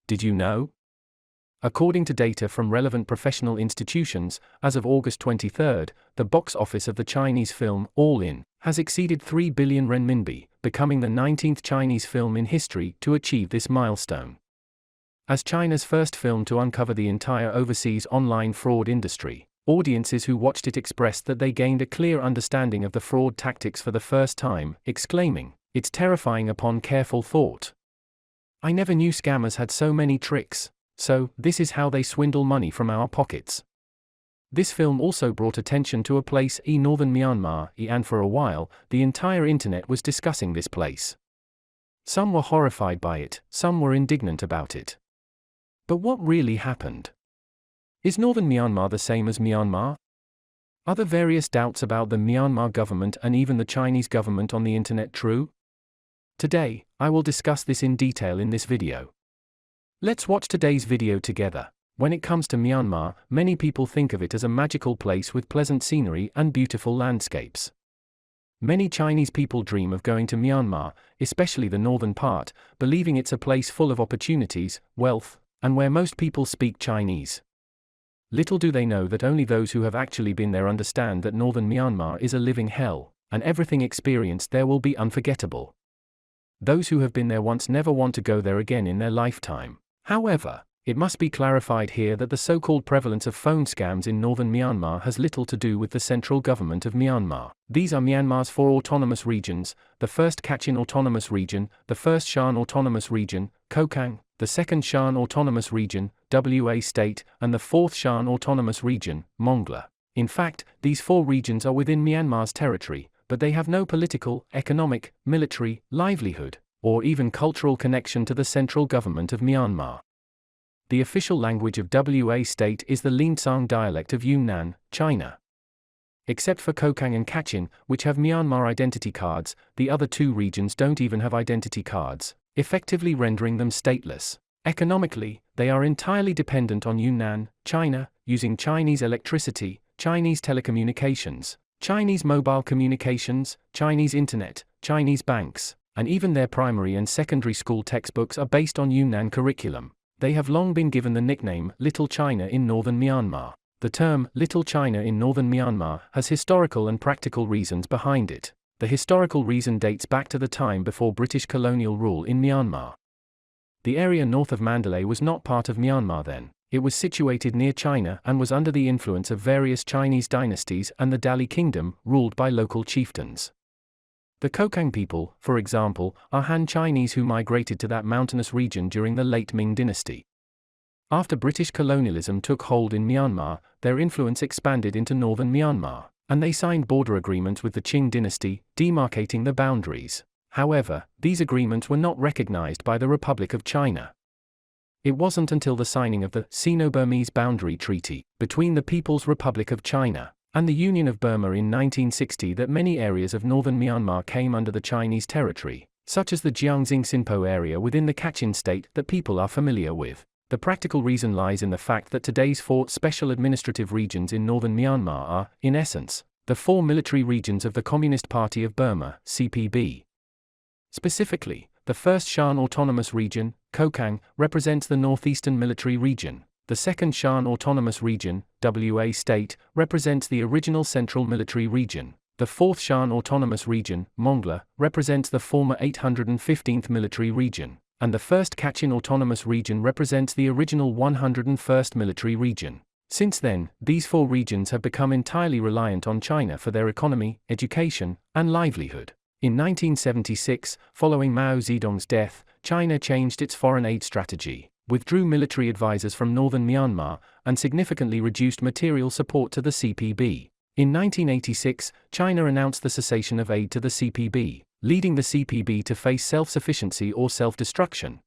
Did you know? According to data from relevant professional institutions, as of August 23, the box office of the Chinese film, All In, has exceeded 3 billion renminbi, becoming the 19th Chinese film in history to achieve this milestone. As China's first film to uncover the entire overseas online fraud industry, audiences who watched it expressed that they gained a clear understanding of the fraud tactics for the first time, exclaiming, "It's terrifying upon careful thought. I never knew scammers had so many tricks. So, this is how they swindle money from our pockets." This film also brought attention to a place in Northern Myanmar, and for a while, the entire internet was discussing this place. Some were horrified by it, some were indignant about it. But what really happened? Is Northern Myanmar the same as Myanmar? Are the various doubts about the Myanmar government and even the Chinese government on the internet true? Today, I will discuss this in detail in this video. Let's watch today's video together. When it comes to Myanmar, many people think of it as a magical place with pleasant scenery and beautiful landscapes. Many Chinese people dream of going to Myanmar, especially the northern part, believing it's a place full of opportunities, wealth, and where most people speak Chinese. Little do they know that only those who have actually been there understand that Northern Myanmar is a living hell, and everything experienced there will be unforgettable. Those who have been there once never want to go there again in their lifetime. However, it must be clarified here that the so-called prevalence of phone scams in northern Myanmar has little to do with the central government of Myanmar. These are Myanmar's 4 autonomous regions: the 1st Kachin Autonomous Region, the 1st Shan Autonomous Region, Kokang, the 2nd Shan Autonomous Region, WA State, and the 4th Shan Autonomous Region, Mongla. In fact, these 4 regions are within Myanmar's territory, but they have no political, economic, military, livelihood, or even cultural connection to the central government of Myanmar. The official language of WA State is the Linsang dialect of Yunnan, China. Except for Kokang and Kachin, which have Myanmar identity cards, the other 2 regions don't even have identity cards, effectively rendering them stateless. Economically, they are entirely dependent on Yunnan, China, using Chinese electricity, Chinese telecommunications, Chinese mobile communications, Chinese internet, Chinese banks, and even their primary and secondary school textbooks are based on Yunnan curriculum. They have long been given the nickname Little China in northern Myanmar. The term Little China in northern Myanmar has historical and practical reasons behind it. The historical reason dates back to the time before British colonial rule in Myanmar. The area north of Mandalay was not part of Myanmar then. It was situated near China and was under the influence of various Chinese dynasties and the Dali Kingdom, ruled by local chieftains. The Kokang people, for example, are Han Chinese who migrated to that mountainous region during the late Ming dynasty. After British colonialism took hold in Myanmar, their influence expanded into northern Myanmar, and they signed border agreements with the Qing dynasty, demarcating the boundaries. However, these agreements were not recognized by the Republic of China. It wasn't until the signing of the Sino-Burmese Boundary Treaty between the People's Republic of China and the Union of Burma in 1960 that many areas of northern Myanmar came under the Chinese territory, such as the Jiangxing Sinpo area within the Kachin state that people are familiar with. The practical reason lies in the fact that today's 4 special administrative regions in northern Myanmar are, in essence, the 4 military regions of the Communist Party of Burma, CPB. Specifically, the 1st Shan Autonomous Region, Kokang, represents the Northeastern Military Region. The 2nd Shan Autonomous Region, WA State, represents the original Central Military Region. The 4th Shan Autonomous Region, Mongla, represents the former 815th Military Region. And the 1st Kachin Autonomous Region represents the original 101st Military Region. Since then, these 4 regions have become entirely reliant on China for their economy, education, and livelihood. In 1976, following Mao Zedong's death, China changed its foreign aid strategy, withdrew military advisors from northern Myanmar, and significantly reduced material support to the CPB. In 1986, China announced the cessation of aid to the CPB, leading the CPB to face self-sufficiency or self-destruction.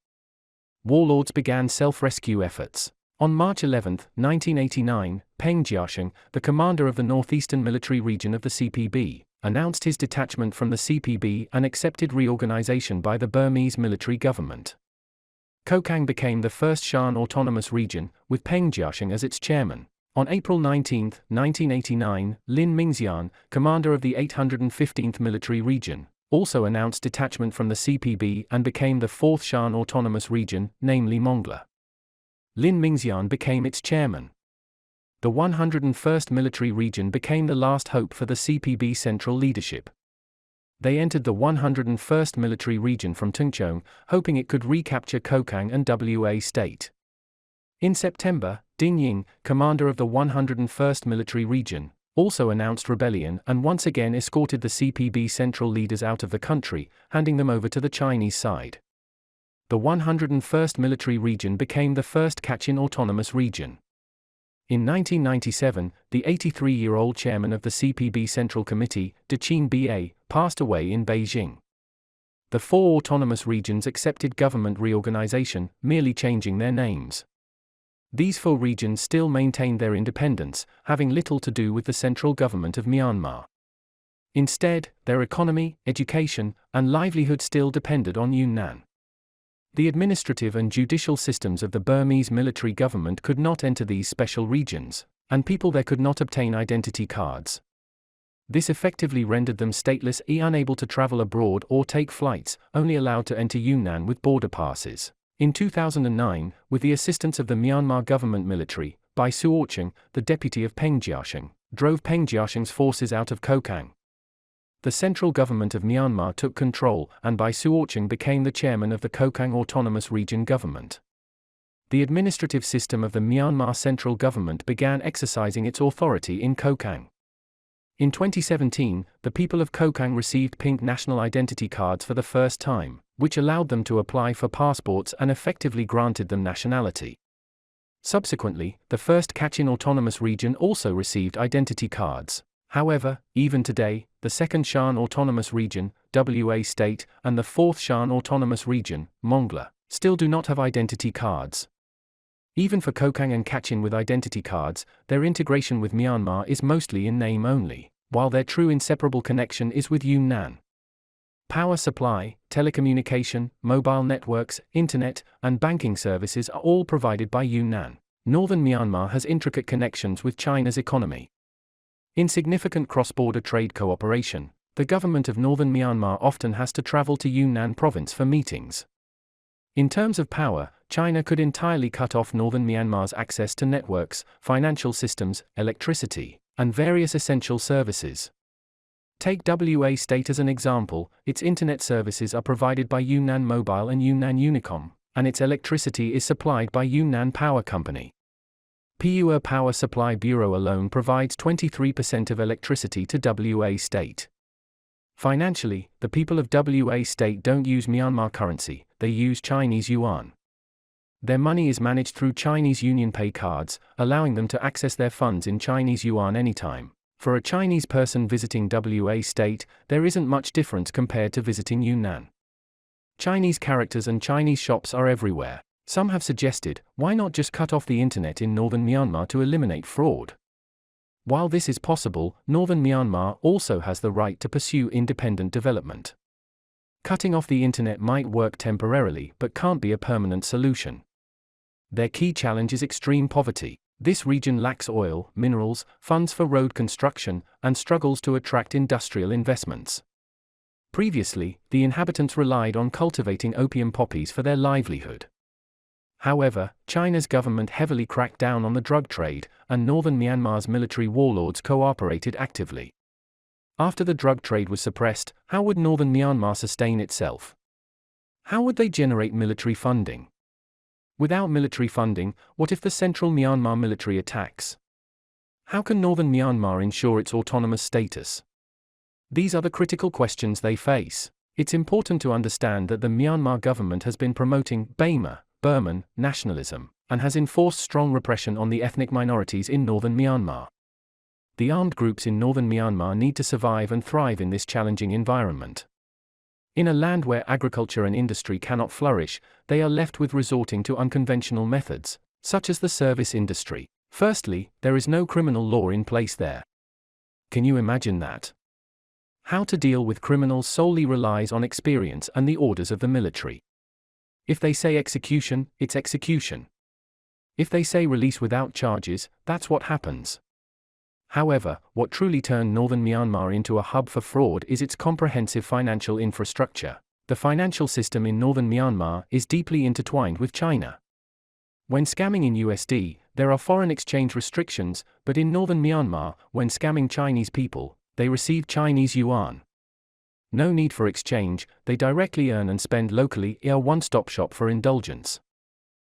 Warlords began self-rescue efforts. On March 11, 1989, Peng Jiasheng, the commander of the Northeastern Military Region of the CPB, announced his detachment from the CPB and accepted reorganization by the Burmese military government. Kokang became the 1st Shan Autonomous Region, with Peng Jiasheng as its chairman. On April 19, 1989, Lin Mingxian, commander of the 815th Military Region, also announced detachment from the CPB and became the 4th Shan Autonomous Region, namely Mongla. Lin Mingxian became its chairman. The 101st Military Region became the last hope for the CPB central leadership. They entered the 101st Military Region from Tungcheong, hoping it could recapture Kokang and WA State. In September, Ding Ying, commander of the 101st Military Region, also announced rebellion and once again escorted the CPB central leaders out of the country, handing them over to the Chinese side. The 101st Military Region became the first Kachin Autonomous Region. In 1997, the 83-year-old chairman of the CPB Central Committee, Daqin B.A., passed away in Beijing. The 4 autonomous regions accepted government reorganization, merely changing their names. These 4 regions still maintained their independence, having little to do with the central government of Myanmar. Instead, their economy, education, and livelihood still depended on Yunnan. The administrative and judicial systems of the Burmese military government could not enter these special regions, and people there could not obtain identity cards. This effectively rendered them stateless and unable to travel abroad or take flights, only allowed to enter Yunnan with border passes. In 2009, with the assistance of the Myanmar government military, Bai Suocheng, the deputy of Peng Jiasheng, drove Peng Jiasheng's forces out of Kokang. The central government of Myanmar took control, and Bai Suocheng became the chairman of the Kokang Autonomous Region government. The administrative system of the Myanmar central government began exercising its authority in Kokang. In 2017, the people of Kokang received pink national identity cards for the first time, which allowed them to apply for passports and effectively granted them nationality. Subsequently, the first Kachin Autonomous Region also received identity cards. However, even today, the 2nd Shan Autonomous Region, WA State, and the 4th Shan Autonomous Region, Mongla, still do not have identity cards. Even for Kokang and Kachin with identity cards, their integration with Myanmar is mostly in name only, while their true inseparable connection is with Yunnan. Power supply, telecommunication, mobile networks, internet, and banking services are all provided by Yunnan. Northern Myanmar has intricate connections with China's economy. In significant cross-border trade cooperation, the government of Northern Myanmar often has to travel to Yunnan province for meetings. In terms of power, China could entirely cut off Northern Myanmar's access to networks, financial systems, electricity, and various essential services. Take WA State as an example. Its internet services are provided by Yunnan Mobile and Yunnan Unicom, and its electricity is supplied by Yunnan Power Company. Pua Power Supply Bureau alone provides 23% of electricity to WA State. Financially, the people of WA State don't use Myanmar currency, they use Chinese yuan. Their money is managed through Chinese UnionPay cards, allowing them to access their funds in Chinese yuan anytime. For a Chinese person visiting WA State, there isn't much difference compared to visiting Yunnan. Chinese characters and Chinese shops are everywhere. Some have suggested, why not just cut off the internet in northern Myanmar to eliminate fraud? While this is possible, northern Myanmar also has the right to pursue independent development. Cutting off the internet might work temporarily but can't be a permanent solution. Their key challenge is extreme poverty. This region lacks oil, minerals, funds for road construction, and struggles to attract industrial investments. Previously, the inhabitants relied on cultivating opium poppies for their livelihood. However, China's government heavily cracked down on the drug trade, and northern Myanmar's military warlords cooperated actively. After the drug trade was suppressed, how would northern Myanmar sustain itself? How would they generate military funding? Without military funding, what if the central Myanmar military attacks? How can northern Myanmar ensure its autonomous status? These are the critical questions they face. It's important to understand that the Myanmar government has been promoting Burman nationalism, and has enforced strong repression on the ethnic minorities in northern Myanmar. The armed groups in northern Myanmar need to survive and thrive in this challenging environment. In a land where agriculture and industry cannot flourish, they are left with resorting to unconventional methods, such as the service industry. Firstly, there is no criminal law in place there. Can you imagine that? How to deal with criminals solely relies on experience and the orders of the military. If they say execution, it's execution. If they say release without charges, that's what happens. However, what truly turned Northern Myanmar into a hub for fraud is its comprehensive financial infrastructure. The financial system in Northern Myanmar is deeply intertwined with China. When scamming in USD, there are foreign exchange restrictions, but in Northern Myanmar, when scamming Chinese people, they receive Chinese yuan. No need for exchange, they directly earn and spend locally, a one-stop shop for indulgence.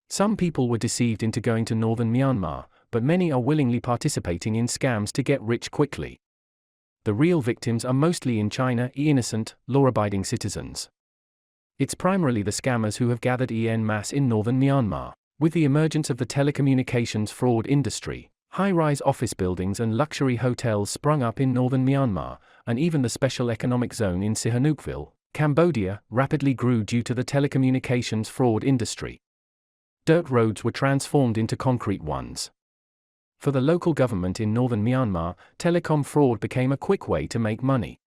Some people were deceived into going to Northern Myanmar, but many are willingly participating in scams to get rich quickly. The real victims are mostly in China, innocent, law-abiding citizens. It's primarily the scammers who have gathered en masse in Northern Myanmar. With the emergence of the telecommunications fraud industry, high-rise office buildings and luxury hotels sprung up in Northern Myanmar, and even the special economic zone in Sihanoukville, Cambodia, rapidly grew due to the telecommunications fraud industry. Dirt roads were transformed into concrete ones. For the local government in Northern Myanmar, telecom fraud became a quick way to make money.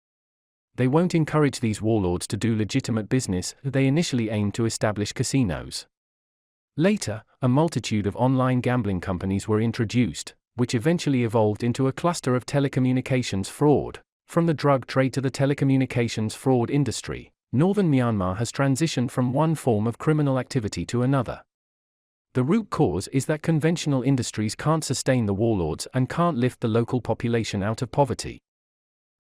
They won't encourage these warlords to do legitimate business. They initially aimed to establish casinos. Later, a multitude of online gambling companies were introduced, which eventually evolved into a cluster of telecommunications fraud. From the drug trade to the telecommunications fraud industry, Northern Myanmar has transitioned from one form of criminal activity to another. The root cause is that conventional industries can't sustain the warlords and can't lift the local population out of poverty.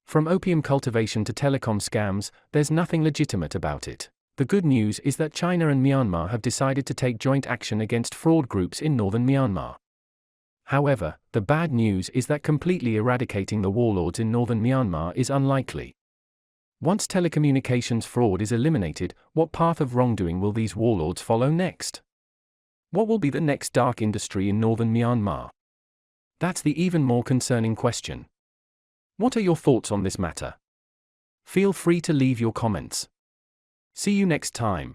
From opium cultivation to telecom scams, there's nothing legitimate about it. The good news is that China and Myanmar have decided to take joint action against fraud groups in Northern Myanmar. However, the bad news is that completely eradicating the warlords in Northern Myanmar is unlikely. Once telecommunications fraud is eliminated, what path of wrongdoing will these warlords follow next? What will be the next dark industry in Northern Myanmar? That's the even more concerning question. What are your thoughts on this matter? Feel free to leave your comments. See you next time.